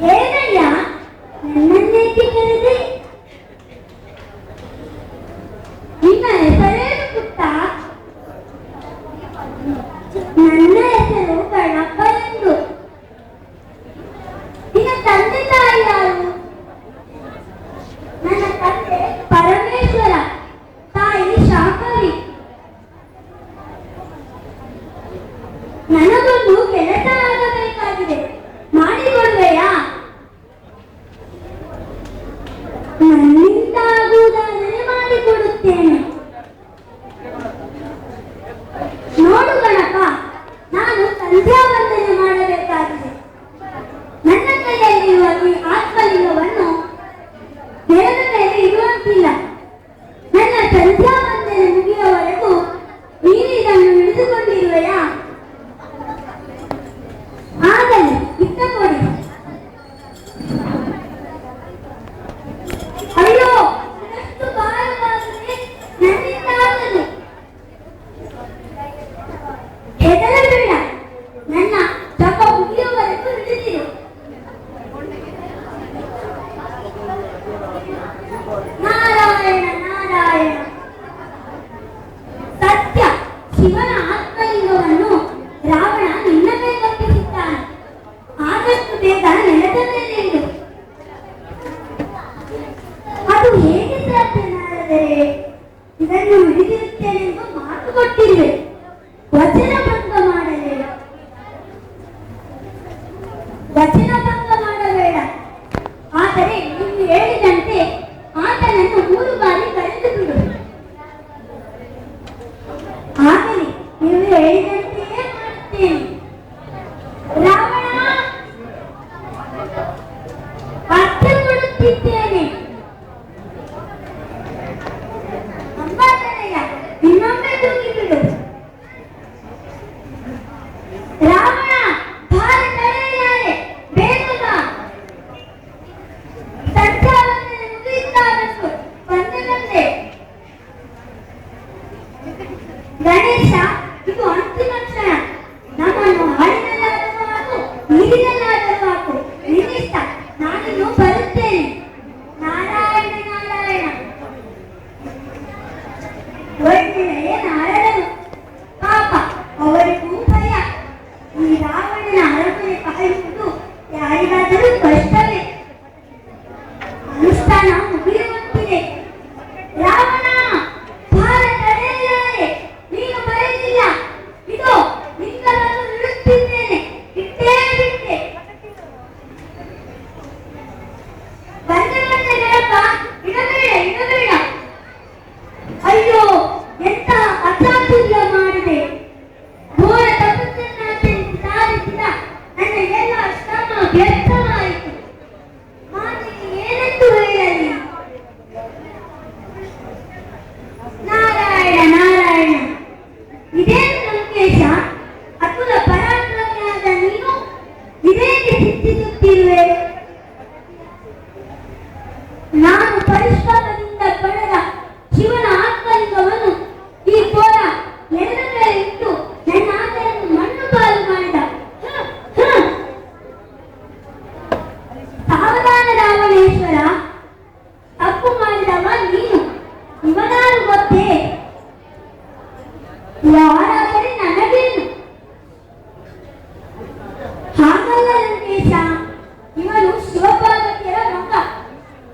ಏನಯ್ಯ ನನ್ನನ್ನೇಕೆ ಕರೆದೆ? ನಿನ್ನ ಹೆಸರೇನು ಪುಟ್ಟ? ನನ್ನ ಹೆಸರು ಗಣಪ ಎಂದು. ನಿನ್ನ ತಂದೆ ತಾಯಿ ಯಾರು? ನನ್ನ ತಂದೆ ಪರಮೇಶ್ವರ, ತಾಯಿ ಶಾಂಭವಿ. ನನಗೊಂದು ಕೆಲಸ ಆಗಬೇಕಾಗಿದೆ, ಮಾಡಿಕೊಡುವೆಯಾ? ನನ್ನಿಂದಾಗುವುದಾದರೆ ಮಾಡಿಕೊಡುತ್ತೇನೆ. ನೋಡು ಗಣಪ, ನಾನು ಸಂಧ್ಯಾ ವಂದನೆ ಮಾಡಬೇಕಾಗಿದೆ. ನನ್ನ ಕೈಯಲ್ಲಿರುವ ಈ ಆತ್ಮಲಿಂಗವನ್ನು ದೇವರ ಮೇಲೆ ಇರುವಂತಿಲ್ಲ. ನನ್ನ ಸಂಧ್ಯಾ ವಂದನೆ ಮುಗಿಯುವವರೆಗೂ ನೀನು ಇದನ್ನು ಹಿಡಿದುಕೊಂಡಿರುವೆಯಾ? ಆಗಲಿ, ಇಟ್ಟುಕೊಡಿ. ಅಯ್ಯೋ, ಎಷ್ಟು ಭಾರವಾಗಿದೆ, ನನ್ನಿಂದಾಗದು. ಹೆದರಬೇಡ, ನನ್ನ ಜಪ ಮುಗಿಯುವವರೆಗೂ ಹಿಡಿದಿರು. ನಾರಾಯಣ ನಾರಾಯಣ. ಸತ್ಯ, ಶಿವನ ಆತ್ಮಲಿಂಗವನ್ನು ರಾವಣ ನಿನ್ನ ಮೇಲೊಪ್ಪಿಸಿದ್ದಾನೆ. ಆದಷ್ಟು ಬೇಗ ನೆಲದ ಮೇಲೆ ಇಡು. ಅದು ಹೇಗೆ ಸಾಧ್ಯ ನಾರದರೆ? ಇದನ್ನು ಹಿಡಿದಿರುತ್ತೇನೆಂದು ಮಾತು ಕೊಟ್ಟಿರುವೆ. ವಚನ ಭಂಗ ಮಾಡಬೇಡ, ವಚನ ಭಂಗ ಮಾಡಬೇಡ. ಆದರೆ ನೀವು ಹೇಳಿದಂತೆ ಆತನನ್ನು 3 ಬಾರಿ ಕರೆದು ಬಿಡು. ಆಗಲಿ, ನೀವು ಹೇಳಿದಂತೆಯೇ ಮಾಡುತ್ತೇನೆ. ರಾವಣ, ಅರ್ಥ ಕೊಡುತ್ತಿದ್ದೇನೆ. ಅಂಬಾಧನಯ್ಯ, ಇನ್ನೊಮ್ಮೆ ತೂಗಿಬಿಡು. ರಾವಣ, ಭಾರ ತಡೆಯಲಾರೆ, ಬೇಗ ಬಾ. ಸಂಧ್ಯಾವಂದನೆ ಮುಗಿಯುತ್ತಾರಂತು, ಬಂದೆ. ಗಣೇಶ, ಇದು ಅಂತಿಮ ಕ್ಷಣ. ನಮ್ಮನ್ನು ಹಾಡಿನಲ್ಲಾದರೂ ಹಾಕು, ನೀರಿನಲ್ಲಾದರೂ ಹಾಕು, ನಿನ್ನಿಷ್ಟ. ನಾನಿನ್ನು ಬರುತ್ತೇನೆ. ನಾರಾಯಣ ನಾರಾಯಣ. ಒಳ್ಳೆಯ ನಾರದನು. ಪಾಪ, ಅವರಿಗೂ ಭಯ. ಈ ರಾವಣನ ಅರಮನೆ ಕಾಯುವುದು ಯಾರಿಗಾದರೂ ಕಷ್ಟವೇ? ಅನುಷ್ಠಾನ ಮುಗಿಯುವಂತಿದೆ. ರಾವಣ, ಭಾರ ತಡೆಯಲಾರೆ, ನೀನು ಬರೆದಿಲ್ಲ. ಇದು ಲಿಂಗವನ್ನು ಇಡುತ್ತಿದ್ದೇನೆ, ಇಟ್ಟೇ ಬಿಟ್ಟೆ. ಬಂದೆ ಗಣಪ, ಇಡಬೇಡ ಇಡಬೇಡ. ಅಯ್ಯೋ, ಎಂತ ಅಚಾತುರ್ಯ ಮಾಡಿದೆ. ಘೋರ ತಪಸ್ಸನ್ನಾಚರಿಸಿ ಸಾಧಿಸಿದ ನನ್ನ ಎಲ್ಲ ಶ್ರಮ ವ್ಯರ್ಥವಾಯಿತು. ಮಾತಿಗೆ ಏನೆಂದು ಹೇಳಲಿ? ನಾರಾಯಣ ನಾರಾಯಣ. ಇದೇನು ಲಂಕೇಶ, ಅತುಲ ಪರಾಕ್ರಮಿಯಾದ ನೀನು ಇದೇಕೆ ಚಿಂತಿಸುತ್ತಿರುವೆ? ನಾನು ಪರಿಶ್ರಮದಿಂದ ಪಡೆದ ಶಿವನ ಆತ್ಮಲಿಂಗವನ್ನು ಈ ಕೋಲ ನೆಲದ ಮೇಲೆ ಇಟ್ಟು ನನ್ನ ಆತನನ್ನು ಮಣ್ಣು ಪಾಲು ಮಾಡಿದ. ಸಾವಧಾನ ರಾವಣೇಶ್ವರ, ತಪ್ಪು ಮಾಡಿದವ ನೀನು. ಇವನಾರು ಗೊತ್ತೇ? ಯಾರಾದರೆ ನನಗೇನು? ಹಾಗಲ್ಲ ಲಂಕೇಶ, ಇವನು ಶಿವಪಾರ್ವತಿಯರ ಮಗ,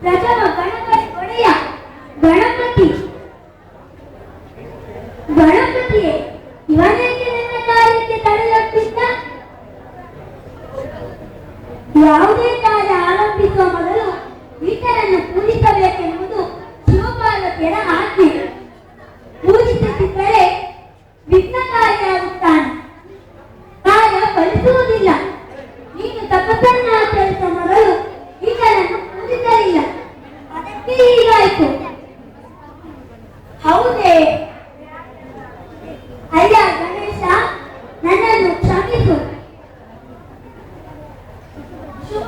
ಪ್ರಥಮ ಗಣಪತಿ ಒಡೆಯ ಗಣಪತಿ. ಗಣಪತಿಯೇ, ಇವನೇಕೆ ನನ್ನ ಕಾರ್ಯಕ್ಕೆ ತಡೆಯೊಡ್ಡಿದ್ದ? ಯಾವುದೇ ಕಾರ್ಯ ಆರಂಭಿಸುವ ಮೊದಲು ಈತನನ್ನು ಪೂಜಿಸಬೇಕೆಂಬುದು ಶಿವಪಾರ್ವತಿಯರ ಆಜ್ಞೆ. ಪೂಜಿಸುತ್ತಿದ್ದರೆ ವಿಘ್ನಕಾರಿಯಾಗುತ್ತಾನೆ, ಕಾರ್ಯ ಫಲಿಸುವುದಿಲ್ಲ. ನೀನು ತಪಸ್ಸನ್ನು ಆಚರಿಸುವ ಮೊದಲು ಈತನನ್ನು ಪೂಜಿಸಲಿಲ್ಲ, ಅದಕ್ಕೆ ಹೀಗಾಯಿತು. ಹೌದೇ? ಅಯ್ಯ ಗಣೇಶ, ನನ್ನನ್ನು ಕ್ಷಮಿಸು. ಶುಭ